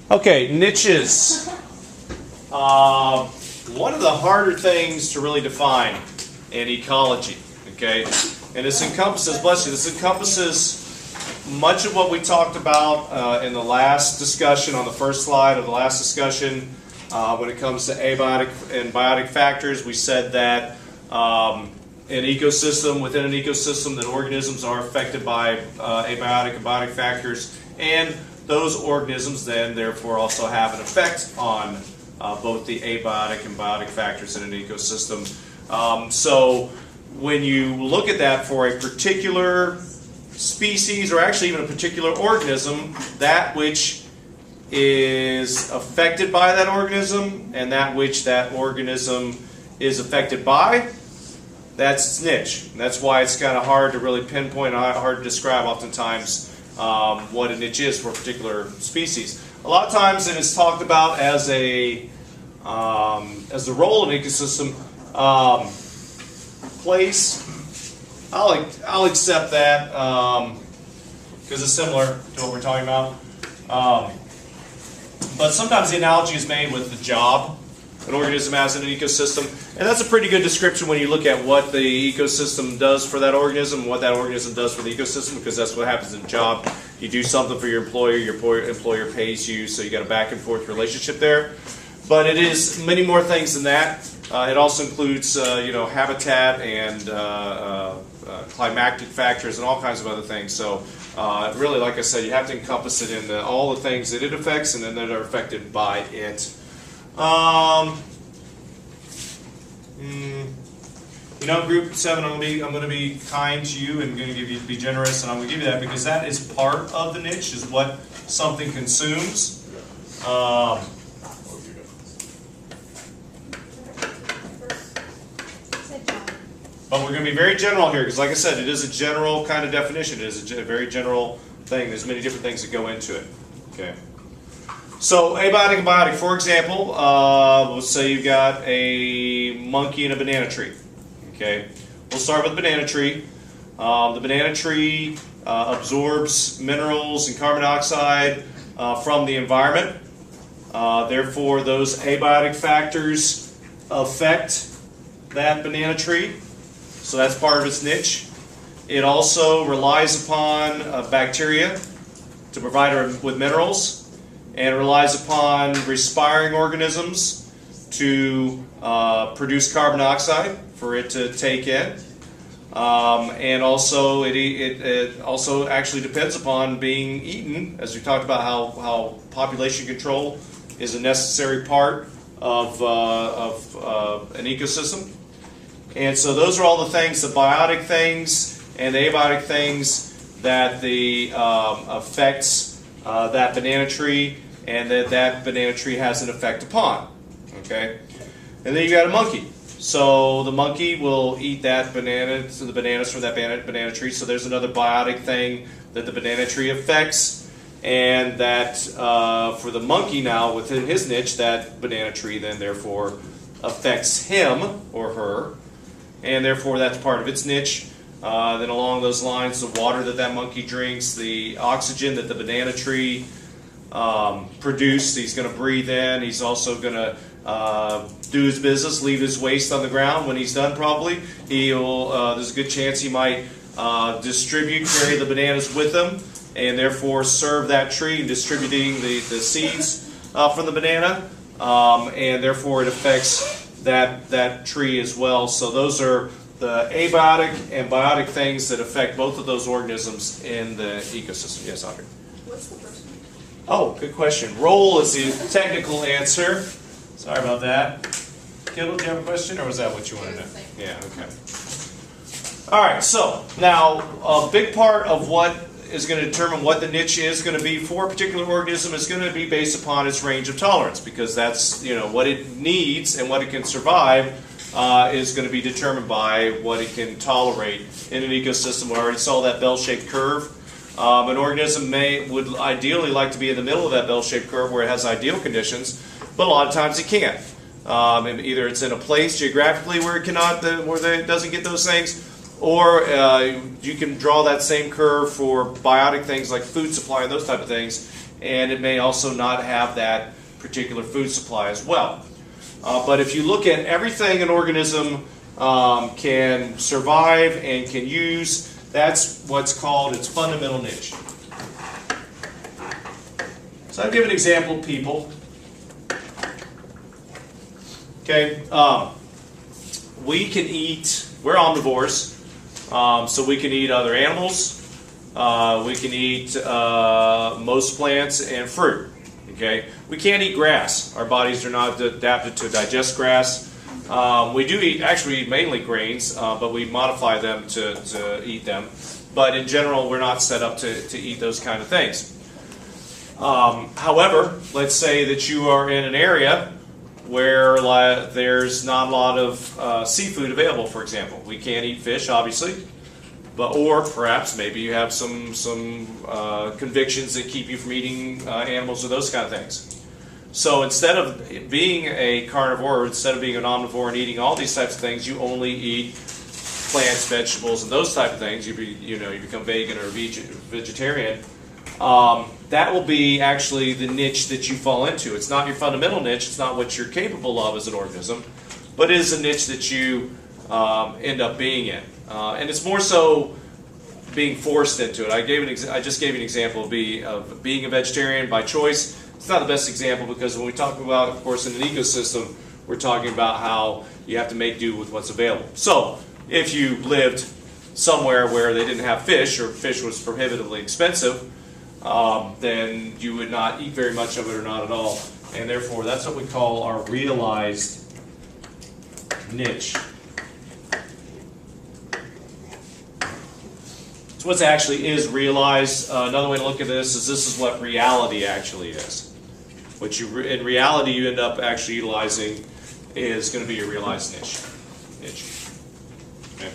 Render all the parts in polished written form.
Okay, niches. One of the harder things to really define in ecology. Okay, and this encompasses, bless you, this encompasses much of what we talked about in the last discussion on the first slide of the last discussion. When it comes to abiotic and biotic factors, we said that an ecosystem, within an ecosystem, that organisms are affected by abiotic and biotic factors, and those organisms then therefore also have an effect on both the abiotic and biotic factors in an ecosystem. So when you look at that for a particular species, or actually even a particular organism, that which is affected by that organism and that which that organism is affected by, that's its niche. And that's why it's kind of hard to really pinpoint, hard to describe oftentimes what a niche is for a particular species. A lot of times it is talked about as the role in an ecosystem, place. I'll accept that because it's similar to what we're talking about. But sometimes the analogy is made with the job an organism has in an ecosystem, and that's a pretty good description when you look at what the ecosystem does for that organism, and what that organism does for the ecosystem, because that's what happens in a job. You do something for your employer pays you, so you got a back and forth relationship there. But it is many more things than that. It also includes habitat and climatic factors and all kinds of other things. So really, like I said, you have to encompass it in all the things that it affects and then that are affected by it. Group 7, I'm going to be kind to you and going to be generous, and I'm going to give you that because that is part of the niche, is what something consumes. But we're going to be very general here because, like I said, it is a general kind of definition. It is a very general thing. There's many different things that go into it. Okay. So abiotic and biotic, for example, let's say you've got a monkey in a banana tree. Okay. We'll start with the banana tree. The banana tree absorbs minerals and carbon dioxide from the environment. Therefore, those abiotic factors affect that banana tree. So that's part of its niche. It also relies upon bacteria to provide her with minerals, and it relies upon respiring organisms to produce carbon dioxide for it to take in. And also it also actually depends upon being eaten, as we talked about how population control is a necessary part of an ecosystem. And so those are all the things, the biotic things and the abiotic things that affects that banana tree, and that banana tree has an effect upon. Okay, and then you got a monkey. So the monkey will eat that banana, so the bananas from that banana tree. So there's another biotic thing that the banana tree affects, and that for the monkey now within his niche, that banana tree then therefore affects him or her. And therefore that's part of its niche. Then along those lines, the water that monkey drinks, the oxygen that the banana tree produces, he's going to breathe in. He's also going to do his business, leave his waste on the ground when he's done probably. There's a good chance he might carry the bananas with him, and therefore serve that tree, distributing the seeds from the banana, and therefore it affects that tree as well. So those are the abiotic and biotic things that affect both of those organisms in the ecosystem. Yes, Audrey? What's the first one? Oh, good question. Role is the technical answer. Sorry about that. Kendall, do you have a question, or was that what you wanted to know? Yeah, okay. All right, so now a big part of what is going to determine what the niche is going to be for a particular organism is going to be based upon its range of tolerance, because that's what it needs and what it can survive is going to be determined by what it can tolerate in an ecosystem. We already saw that bell-shaped curve. An organism would ideally like to be in the middle of that bell-shaped curve where it has ideal conditions, but a lot of times it can't. Either it's in a place geographically where it doesn't get those things, Or you can draw that same curve for biotic things like food supply and those type of things, and it may also not have that particular food supply as well. But if you look at everything an organism can survive and can use, that's what's called its fundamental niche. So I'll give an example, people. Okay, we can eat, we're omnivores, so we can eat other animals, we can eat most plants and fruit. Okay, we can't eat grass. Our bodies are not adapted to digest grass. We do eat, actually eat mainly grains, but we modify them to eat them. But in general, we're not set up to eat those kind of things. However, let's say that you are in an area where there's not a lot of seafood available, for example. We can't eat fish, obviously, or perhaps maybe you have some convictions that keep you from eating animals or those kind of things. So instead of being a carnivore, or instead of being an omnivore and eating all these types of things, you only eat plants, vegetables, and those type of things. You become vegan or vegetarian. That will be actually the niche that you fall into. It's not your fundamental niche. It's not what you're capable of as an organism, but it is a niche that you end up being in. And it's more so being forced into it. I just gave you an example of being a vegetarian by choice. It's not the best example because when we talk about, of course, in an ecosystem, we're talking about how you have to make do with what's available. So if you lived somewhere where they didn't have fish, or fish was prohibitively expensive, then you would not eat very much of it or not at all. And therefore, that's what we call our realized niche. So what actually is realized, another way to look at this is what reality actually is. What in reality you end up actually utilizing is going to be your realized niche. Okay.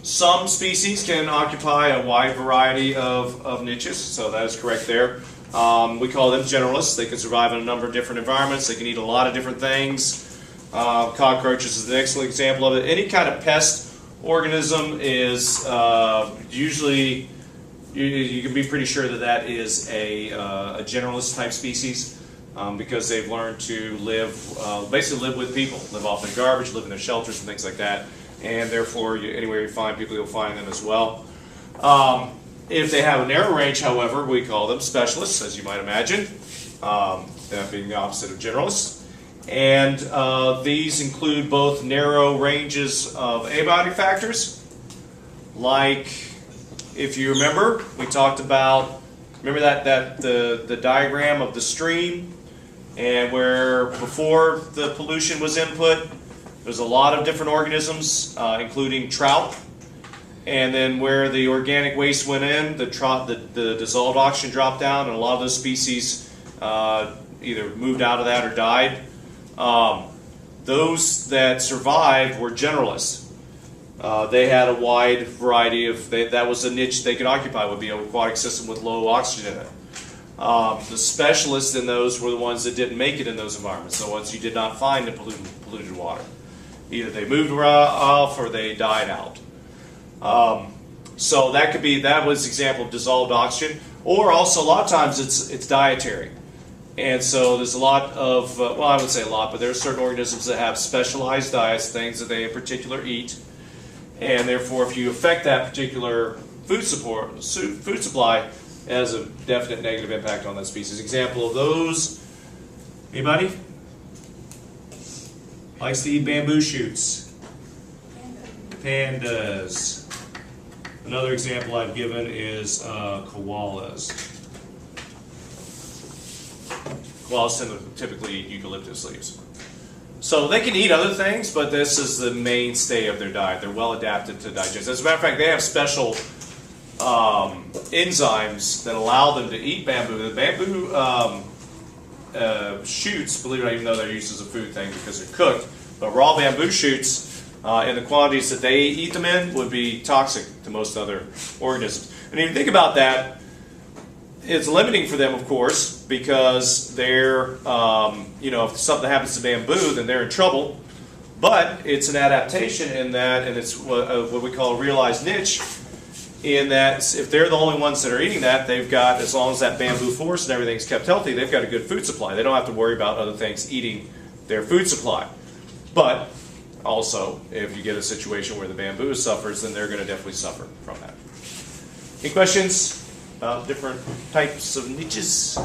Some species can occupy a wide variety of niches, so that is correct there. We call them generalists. They can survive in a number of different environments. They can eat a lot of different things. Cockroaches is an excellent example of it. Any kind of pest organism is usually, you can be pretty sure that is a generalist type species because they've learned to basically live with people, live off their garbage, live in their shelters and things like that. And therefore, anywhere you find people, you'll find them as well. If they have a narrow range, however, we call them specialists, as you might imagine, that being the opposite of generalists. And these include both narrow ranges of abiotic factors, like, if you remember, we talked about, the diagram of the stream, and where before the pollution was input, there's a lot of different organisms, including trout, and then where the organic waste went in, the dissolved oxygen dropped down, and a lot of those species either moved out of that or died. Those that survived were generalists. They had a wide variety that was a niche they could occupy, would be an aquatic system with low oxygen in it. The specialists in those were the ones that didn't make it in those environments, the ones you did not find in polluted water. Either they moved off or they died out. So that was an example of dissolved oxygen, or also a lot of times it's dietary. And so there's a lot of, well, I would say a lot, but there are certain organisms that have specialized diets, things that they in particular eat. And therefore, if you affect that particular food supply, it has a definite negative impact on that species. Example of those, anybody? Likes to eat bamboo shoots. Pandas. Another example I've given is koalas. Koalas typically eat eucalyptus leaves. So they can eat other things, but this is the mainstay of their diet. They're well adapted to digest. As a matter of fact, they have special enzymes that allow them to eat bamboo. The bamboo shoots, believe it or not, even though they're used as a food thing because they're cooked, but raw bamboo shoots in the quantities that they eat them in would be toxic to most other organisms. And if you think about that, it's limiting for them, of course, because they're, if something happens to bamboo, then they're in trouble. But it's an adaptation in that, and it's what we call a realized niche, in that if they're the only ones that are eating that, they've got, as long as that bamboo forest and everything's kept healthy, they've got a good food supply. They don't have to worry about other things eating their food supply. But also, if you get a situation where the bamboo suffers, then they're going to definitely suffer from that. Any questions about different types of niches?